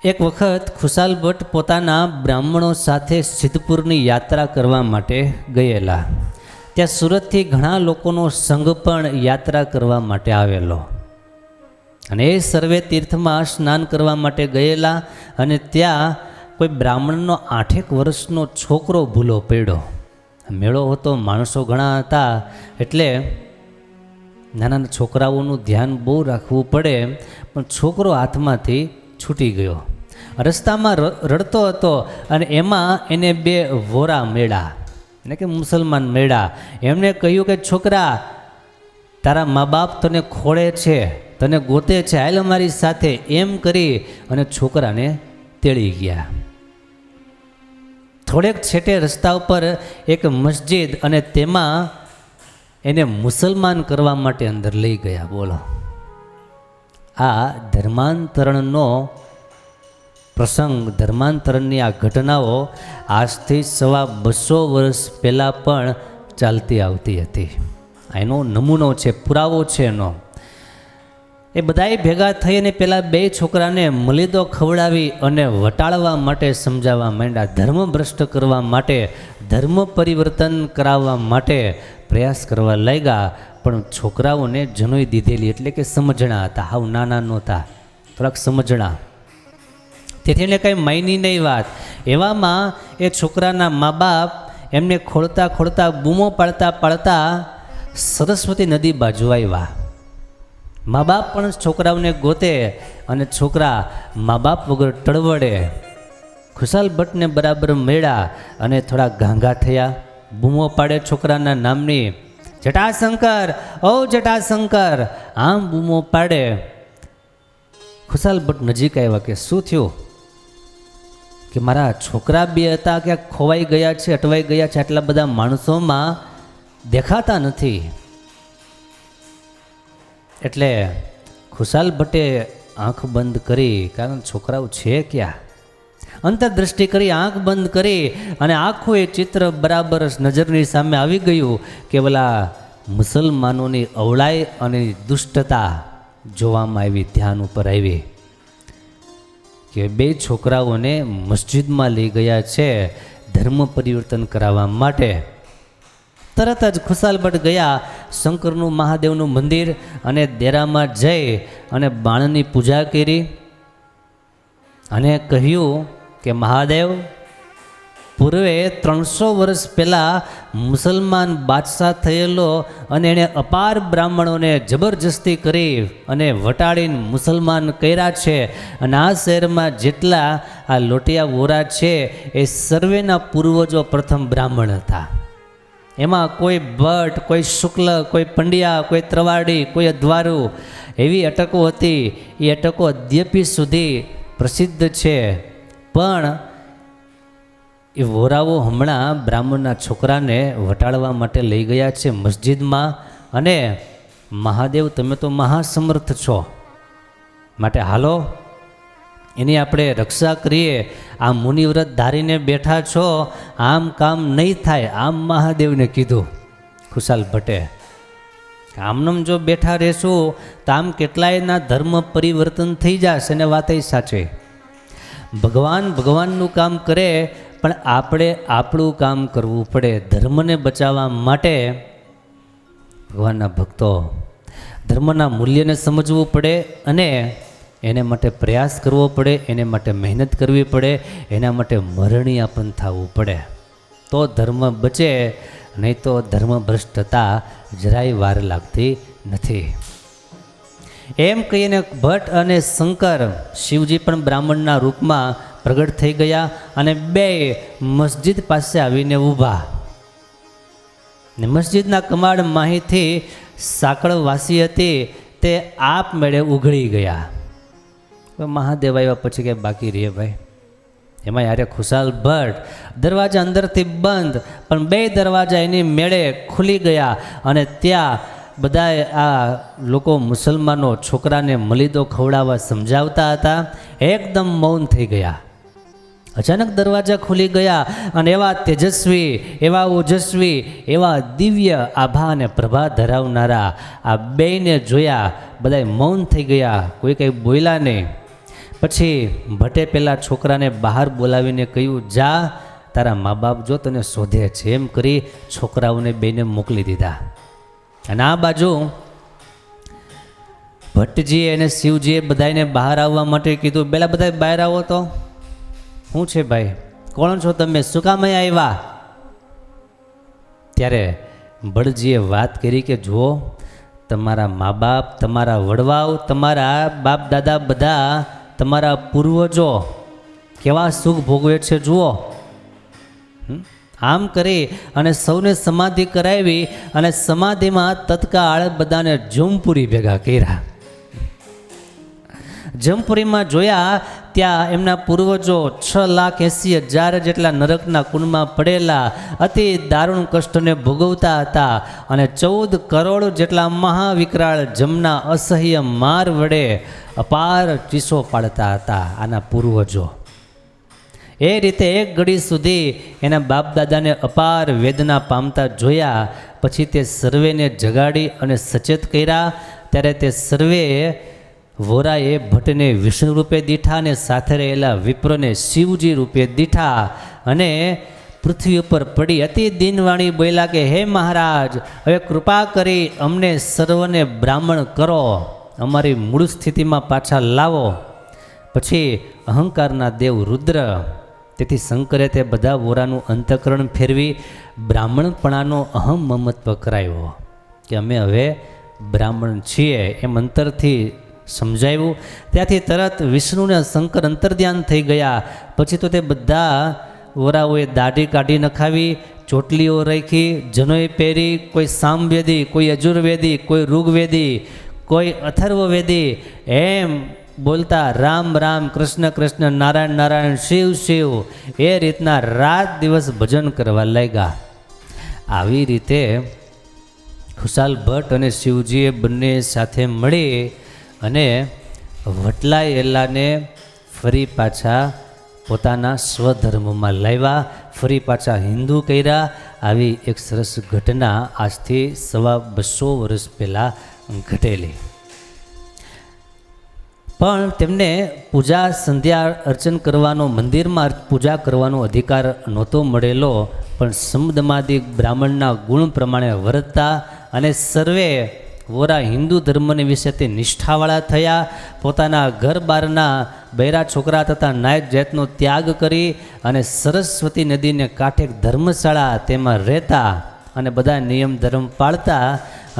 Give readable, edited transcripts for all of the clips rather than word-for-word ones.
એક વખત ખુશાલ ભટ્ટ પોતાના બ્રાહ્મણો સાથે સિદ્ધપુરની યાત્રા કરવા માટે ગયેલા. ત્યાં સુરતથી ઘણા લોકોનો સંઘ પણ યાત્રા કરવા માટે આવેલો અને એ સર્વે તીર્થમાં સ્નાન કરવા માટે ગયેલા અને ત્યાં કોઈ બ્રાહ્મણનો 8 વર્ષનો છોકરો ભૂલો પડ્યો. મેળો હતો, માણસો ઘણા હતા, એટલે નાના છોકરાઓનું ધ્યાન બહુ રાખવું પડે, પણ છોકરો હાથમાંથી છૂટી ગયો. રસ્તામાં રડતો હતો અને એમાં એને 2 વોરા મળ્યા, એટલે કે મુસલમાન મળ્યા. એમણે કહ્યું કે છોકરા, તારા મા બાપ તને ખોળે છે, તને ગોતે છે, હાલ અમારી સાથે, એમ કરી અને છોકરાને તેડી ગયા. થોડેક છેટે રસ્તા ઉપર એક મસ્જિદ અને તેમાં એને મુસલમાન કરવા માટે અંદર લઈ ગયા. બોલો, આ ધર્માંતરણનો પ્રસંગ, ધર્માંતરણની આ ઘટનાઓ આજથી 250 વર્ષ પહેલાં પણ ચાલતી આવતી હતી. એનો નમૂનો છે, પુરાવો છે એનો. એ બધાએ ભેગા થઈ અને પેલા 2 છોકરાને મલીદો ખવડાવી અને વટાળવા માટે સમજાવવા માંડ્યા. ધર્મ ભ્રષ્ટ કરવા માટે, ધર્મ પરિવર્તન કરાવવા માટે પ્રયાસ કરવા લાગ્યા. પણ છોકરાઓને જનોઈ દીધેલી, એટલે કે સમજણા હતા, હાવ નાના નહોતા, થોડાક સમજણા. તેથી એને કંઈ માયની નહીં વાત. એવામાં એ છોકરાના મા બાપ એમને ખોળતા ખોળતા, બૂમો પાડતા પાડતા સરસ્વતી નદી બાજુ આવ્યા. મા બાપ પણ છોકરાઓને ગોતે અને છોકરા મા બાપ વગર ટળવડે. ખુશાલ ભટ્ટને બરાબર મળ્યા અને થોડા ગાંગા થયા. બૂમો પાડે છોકરાના નામની, જટાશંકર, ઓ જટાશંકર, આમ બૂમો પાડે. ખુશાલ ભટ્ટ નજીક આવ્યા કે શું થયું? કે મારા છોકરા 2 હતા, ક્યાંક ખોવાઈ ગયા છે, અટવાઈ ગયા છે, આટલા બધા માણસોમાં દેખાતા નથી. એટલે ખુશાલ ભટ્ટે આંખ બંધ કરી, કારણ છોકરાઓ છે ક્યાં, અંતરદ્રષ્ટિ કરી, આંખ બંધ કરી અને આખું એ ચિત્ર બરાબર નજરની સામે આવી ગયું કે પેલા મુસલમાનોની અવળાઈ અને દુષ્ટતા જોવામાં આવી, ધ્યાન ઉપર આવી કે 2 છોકરાઓને મસ્જિદમાં લઈ ગયા છે ધર્મ પરિવર્તન કરાવવા માટે. તરત જ ખુશાલ ભટ્ટ ગયા શંકરનું, મહાદેવનું મંદિર અને દેરામાં જઈ અને બાણની પૂજા કરી અને કહ્યું કે મહાદેવ, પૂર્વે 300 વર્ષ પહેલાં મુસલમાન બાદશાહ થયેલો અને એણે અપાર બ્રાહ્મણોને જબરજસ્તી કરી અને વટાડીને મુસલમાન કર્યા છે, અને આ શહેરમાં જેટલા આ લોટિયા વોરા છે એ સર્વેના પૂર્વજો પ્રથમ બ્રાહ્મણ હતા. એમાં કોઈ ભટ્ટ, કોઈ શુક્લ, કોઈ પંડ્યા, કોઈ ત્રવાડી, કોઈ અધ્વારુ, એવી અટકો હતી. એ અટકો અદ્યપી સુધી પ્રસિદ્ધ છે. પણ એ વોરાઓ હમણાં બ્રાહ્મણના છોકરાને વટાડવા માટે લઈ ગયા છે મસ્જિદમાં. અને મહાદેવ, તમે તો મહાસમર્થ છો, માટે હાલો એની આપણે રક્ષા કરીએ. આ મુનિવ્રત ધારીને બેઠા છો, આમ કામ નહીં થાય, આમ મહાદેવને કીધું ખુશાલ ભટ્ટે. આમનમ જો બેઠા રહેશું તો આમ કેટલાયના ધર્મ પરિવર્તન થઈ જશે ને વાતય સાચી. ભગવાન ભગવાનનું કામ કરે, પણ આપણે આપણું કામ કરવું પડે. ધર્મને બચાવવા માટે ભગવાનના ભક્તો ધર્મના મૂલ્યને સમજવું પડે અને એને માટે પ્રયાસ કરવો પડે, એને માટે મહેનત કરવી પડે, એના માટે મરણીયા પણ થવું પડે, તો ધર્મ બચે. નહીં તો ધર્મ ભ્રષ્ટ થતા જરાય વાર લાગતી નથી. એમ કહીને ભટ્ટ અને શંકર, શિવજી પણ બ્રાહ્મણના રૂપમાં પ્રગટ થઈ ગયા અને 2 મસ્જિદ પાસે આવીને ઊભા. ને મસ્જિદના કમાડ માહીથી સાંકળ વાસી હતી તે આપમેળે ઉઘડી ગયા. મહાદેવ આવ્યા પછી કે બાકી રહે ભાઈ. એમાં યારે ખુશાલ ભટ્ટ, દરવાજા અંદરથી બંધ, પણ 2 દરવાજા એની મેળે ખુલી ગયા અને ત્યાં બધા આ લોકો મુસલમાનો છોકરાને મલીદો ખવડાવવા સમજાવતા હતા, એકદમ મૌન થઈ ગયા. અચાનક દરવાજા ખુલી ગયા અને એવા તેજસ્વી, એવા ઓજસ્વી, એવા દિવ્ય આભા અને પ્રભા ધરાવનારા આ 2ને જોયા. બધા મૌન થઈ ગયા, કોઈ કંઈ બોલ્યા નહીં. પછી ભટ્ટે પેલા છોકરાને બહાર બોલાવીને કહ્યું, જા તારા મા બાપ જો તને શોધે છે. એમ કરી છોકરાઓને બેને મોકલી દીધા. અને આ બાજુ ભટ્ટજીએ અને શિવજીએ બધાને બહાર આવવા માટે કીધું. પેલા બધા બહાર આવો તો. શું છે ભાઈ, કોણ છો તમે, શું કામ અહીંયા આવ્યા? ત્યારે બળજીએ વાત કરી કે જુઓ, તમારા મા બાપ, તમારા વડવાઓ, તમારા બાપ દાદા, બધા તમારા પૂર્વજો કેવા સુખ ભોગવે છે જુઓ. આમ કરી અને સૌને સમાધિ કરાવી અને સમાધિમાં તત્કાળ બધાને જમપુરી ભેગા કર્યા. જમપુરીમાં જોયા ત્યાં એમના પૂર્વજો 6,80,000 જેટલા નરકના કુંડમાં પડેલા અતિ દારૂણ કષ્ટને ભોગવતા હતા અને 14 કરોડ જેટલા મહાવિકરાળ જમના અસહ્ય માર વડે અપાર ચીસો પાડતા હતા આના પૂર્વજો. એ રીતે એક ઘડી સુધી એના બાપ દાદાને અપાર વેદના પામતા જોયા. પછી તે સર્વેને જગાડી અને સચેત કર્યા. ત્યારે તે સર્વે વોરાએ ભટ્ટને વિષ્ણુ રૂપે દીઠા અને સાથે રહેલા વિપ્રને શિવજી રૂપે દીઠા અને પૃથ્વી ઉપર પડી અતિ દીનવાણી બોલ્યા કે હે મહારાજ, હવે કૃપા કરી અમને સર્વને બ્રાહ્મણ કરો, અમારી મૂળ સ્થિતિમાં પાછા લાવો. પછી અહંકારના દેવ રુદ્ર, તેથી શંકરે તે બધા વોરાનું અંતઃકરણ ફેરવી બ્રાહ્મણપણાનો અહમ મમત્વ કરાવ્યો કે અમે હવે બ્રાહ્મણ છીએ એમ અંતરથી સમજાવ્યું. ત્યાંથી તરત વિષ્ણુને શંકર અંતર્ધ્યાન થઈ ગયા. પછી તો તે બધા વોરાઓએ દાઢી કાઢી નખાવી, ચોટલીઓ રાખી, જનોઈ પહેરી, કોઈ સામવેદી, કોઈ યજુર્વેદી, કોઈ ઋગ્વેદી, કોઈ અથર્વવેદી એમ બોલતા રામ રામ, કૃષ્ણ કૃષ્ણ, નારાયણ નારાયણ, શિવ શિવ એ રીતના રાત દિવસ ભજન કરવા લાગ્યા. આવી રીતે ખુશાલ ભટ્ટ અને શિવજીએ બંને સાથે મળી અને વટલાયેલાને ફરી પાછા પોતાના સ્વધર્મમાં લાવ્યા, ફરી પાછા હિન્દુ કર્યા. આવી એક સરસ ઘટના આજથી 250 વર્ષ પહેલાં ઘટેલી. પણ તેમને પૂજા સંધ્યા અર્ચન કરવાનો, મંદિરમાં પૂજા કરવાનો અધિકાર નહોતો મળેલો. પણ સમદમાદિક બ્રાહ્મણના ગુણ પ્રમાણે વર્તતા અને સર્વે વોરા હિન્દુ ધર્મને વિશે તે નિષ્ઠાવાળા થયા. પોતાના ઘર બહારના બૈરા છોકરા તથા નાયક જાતનો ત્યાગ કરી અને સરસ્વતી નદીને કાંઠે ધર્મશાળા તેમાં રહેતા અને બધા નિયમ ધર્મ પાળતા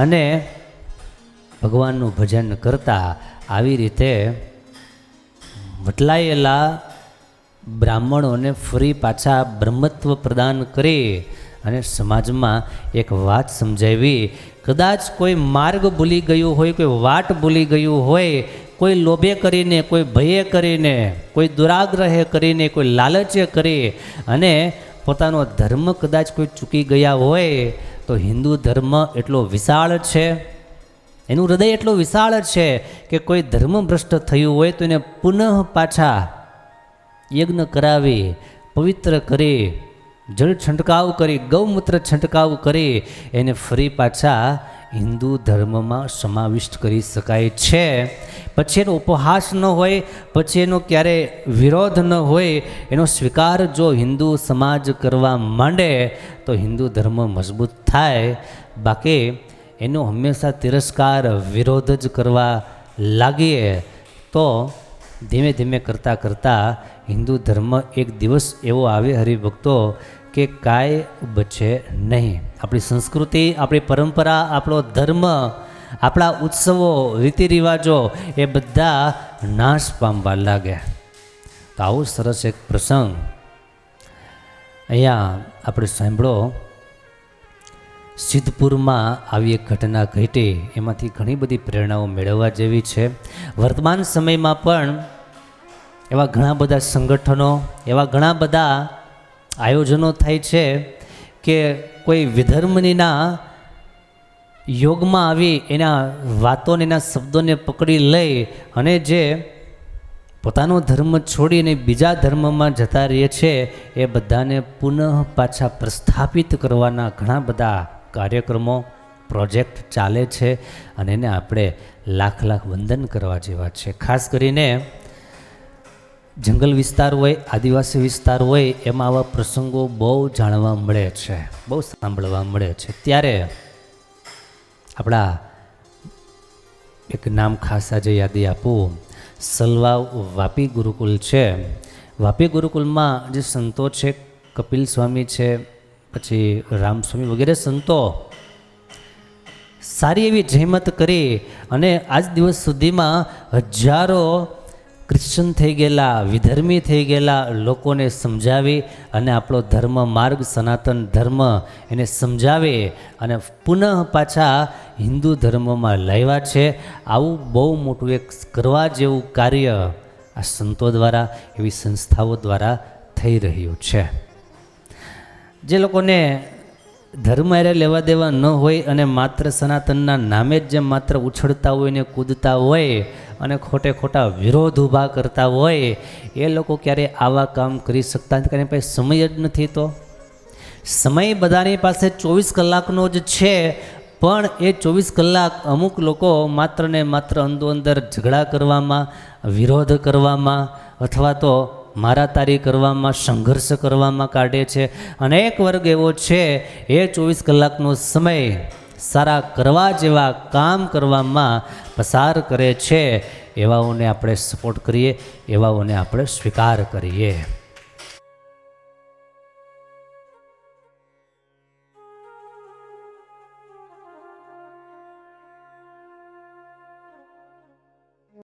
અને ભગવાનનું ભજન કરતા. આવી રીતે વટલાયેલા બ્રાહ્મણોને ફરી પાછા બ્રહ્મત્વ પ્રદાન કરી અને સમાજમાં એક વાત સમજાવી. કદાચ કોઈ માર્ગ ભૂલી ગયું હોય, કોઈ વાટ ભૂલી ગયું હોય, કોઈ લોભે કરીને, કોઈ ભયે કરીને, કોઈ દુરાગ્રહે કરીને, કોઈ લાલચે કરી અને પોતાનો ધર્મ કદાચ કોઈ ચૂકી ગયા હોય તો હિન્દુ ધર્મ એટલો વિશાળ છે, એનું હૃદય એટલું વિશાળ છે કે કોઈ ધર્મભ્રષ્ટ થયું હોય તો એને પુનઃ પાછા યજ્ઞ કરાવી, પવિત્ર કરી, જળ છંટકાવ કરી, ગૌમૂત્ર છંટકાવ કરી એને ફરી પાછા હિન્દુ ધર્મમાં સમાવિષ્ટ કરી શકાય છે. પછી એનો ઉપહાસ ન હોય, પછી એનો ક્યારેય વિરોધ ન હોય, એનો સ્વીકાર જો હિન્દુ સમાજ કરવા માંડે તો હિન્દુ ધર્મ મજબૂત થાય. બાકી એનો હંમેશા તિરસ્કાર, વિરોધ જ કરવા લાગીએ તો ધીમે ધીમે કરતાં કરતાં હિન્દુ ધર્મ એક દિવસ એવો આવે હરિભક્તો કે કાંઈ બચે નહીં. આપણી સંસ્કૃતિ, આપણી પરંપરા, આપણો ધર્મ, આપણા ઉત્સવો, રીતિ રિવાજો એ બધા નાશ પામવા લાગે. તો આવો સરસ એક પ્રસંગ અહીંયા આપણે સાંભળો. સિદ્ધપુરમાં આવી એક ઘટના ઘટી, એમાંથી ઘણી બધી પ્રેરણાઓ મેળવવા જેવી છે. વર્તમાન સમયમાં પણ એવા ઘણા બધા સંગઠનો, એવા ઘણા બધા આયોજનો થાય છે કે કોઈ વિધર્મનીના યોગમાં આવી એના વાતોને, એના શબ્દોને પકડી લઈ અને જે પોતાનો ધર્મ છોડીને બીજા ધર્મમાં જતા રહે છે એ બધાને પુનઃ પાછા પ્રસ્થાપિત કરવાના ઘણા બધા કાર્યક્રમો, પ્રોજેક્ટ ચાલે છે અને એને આપણે લાખ લાખ વંદન કરવા જેવા છે. ખાસ કરીને જંગલ વિસ્તાર હોય, આદિવાસી વિસ્તાર હોય, એમાં આવા પ્રસંગો બહુ જાણવા મળે છે, બહુ સાંભળવા મળે છે. ત્યારે આપણા એક નામ ખાસ આજે યાદી આપું, સલવાવ વાપી ગુરુકુલ છે. વાપી ગુરુકુલમાં જે સંતો છે, કપિલ સ્વામી છે, પછી રામસ્વામી વગેરે સંતો સારી એવી જહેમત કરી અને આજ દિવસ સુધીમાં હજારો ક્રિશ્ચન થઈ ગયેલા, વિધર્મી થઈ ગયેલા લોકોને સમજાવી અને આપણો ધર્મ માર્ગ, સનાતન ધર્મ એને સમજાવી અને પુનઃ પાછા હિન્દુ ધર્મમાં લાવ્યા છે. આવું બહુ મોટું એક કરવા જેવું કાર્ય આ સંતો દ્વારા, એવી સંસ્થાઓ દ્વારા થઈ રહ્યું છે. જે લોકોને ધર્મ અરે લેવા દેવા ન હોય અને માત્ર સનાતનના નામે જ જે માત્ર ઉછળતા હોય ને કૂદતા હોય અને ખોટે ખોટા વિરોધ ઊભા કરતા હોય, એ લોકો ક્યારેય આવા કામ કરી શકતા નથી, કારણ કે સમય જ નથી. તો સમય બધાની પાસે 24 કલાકનો જ છે, પણ એ 24 કલાક અમુક લોકો માત્ર ને માત્ર અંદર ઝઘડા કરવામાં, વિરોધ કરવામાં અથવા તો મારા તારી કરવામાં, સંઘર્ષ કરવામાં કાઢે છે. અનેક વર્ગ એવો છે એ 24 કલાકનો સમય સારા કરવા જેવા કામ કરવામાં પસાર કરે છે. એવાઓને આપણે સપોર્ટ કરીએ, એવાઓને આપણે સ્વીકાર કરીએ.